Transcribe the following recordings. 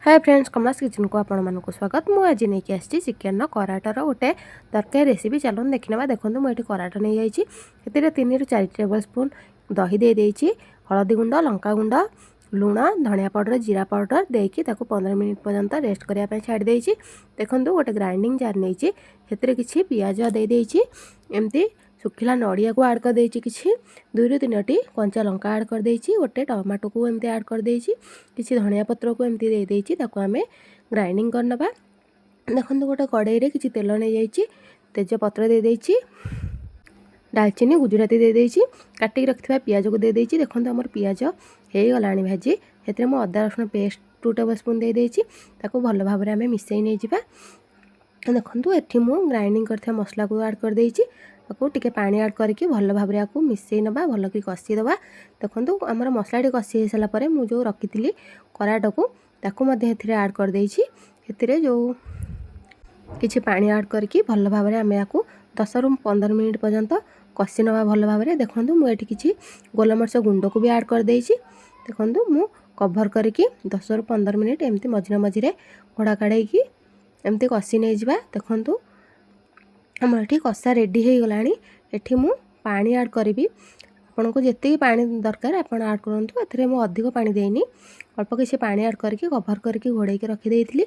Hi friends, कमला kitchen को आपण मानक स्वागत। मुझे आज नहीं आसी चिकेन कराटार गोटे तरकारी रेसिपी चलो देखने। देखो मुझे कराटा नहीं जाइए। 3 ରୁ 4 टेबल स्पून दही दे देइछि, हलदी गुंड, लंका गुंड, लुण, धनिया पाउडर, जीरा पाउडर देकी 15 मिनिट पर्यंत रेस्ट करने छाड़ी देइछि। देखो गोटे ग्राइंडिंग जार नहीं किसी पियाज दे देइछि, एमती सुखिला नड़िया को ऐड कर देइछि, किछि 2 ରୁ 3ଟି कंचा लंका ऐड कर देइछि, गोटे टमाटो को एमती ऐड कर देइछि, किछि धनिया पत्र को एमती दे देइछि। ताको आमे ग्राइंडिंग करनबा। देखो गोटे कड़ाई रे किछि तेल नै जाइछि, तेज पत्र दे देइछि, दालचीनी, गुजराती दे देइछि, काटी रखिबा पियाज को दे देइछि। देखो हमर पियाज हे गलाणी भाजी, हेतरे मो अदा रसुण पेस्ट 2 टेबल स्पून दे देइछि। ताको भलो भाबरे आमे मिसै नै जिबा। देखो एठी मु ग्राइंडिंग करथिया मसला को ऐड कर देइछि, ताको टिके पानी ऐड करके भलो भाबरे आकु मिसै नबा, भलो की कसी दबा। देखो हमर मसला टी कसी हे सला परे मु जो रखिथिली कराटा को ताको मध्ये एथिरे ऐड कर देइछि। एथिरे जो किछि पानी ऐड करके भलो भाबरे आमे आकु 10 ରୁ 15 मिनिट पर्यंत कसी नबा भलो भाबरे। देखो मु एठी किछि गोलमरच गुंड को भी ऐड कर देइछि। देखो मु कवर करके 10 ରୁ 15 मिनिट एमती मझिरे मझिरे घोड़ा काढ़े की एमती कसी नै जिबा। देखो हमर एठी कसा रेडी हे गलानी। एठी मु पानी ऐड करिवि, आपन को जत्ते पानी दरकार आपन ऐड करंतु। एथरे मु अधिक पानी देइनी, अल्प किछि पानी ऐड करके कवर करके घोड़े के रखि देइथिली।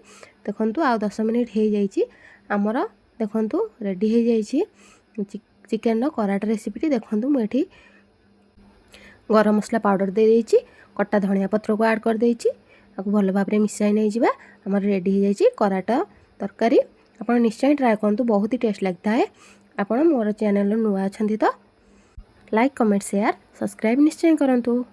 देखंतु आ 10 मिनिट हे जाइछि हमर। देखंतु रेडी हे जाइछि चिकेन नो कराटा रेसिपी। देखंतु मु एठी गरम मसला पाउडर दे देइछि, कट्टा धनिया पत्र को ऐड कर देइछि, आकु भलो भाबरे मिसाई नै जिबा। हमर रेडी हे जाइछि कराटा तरकारी। आपण निश्चय ट्राए करंतु, बहुत ही टेस्ट लगता है। आपण मोर चैनल नुआ अछंती तो लाइक, कमेंट, शेयर, सब्सक्राइब निश्चय करंतु।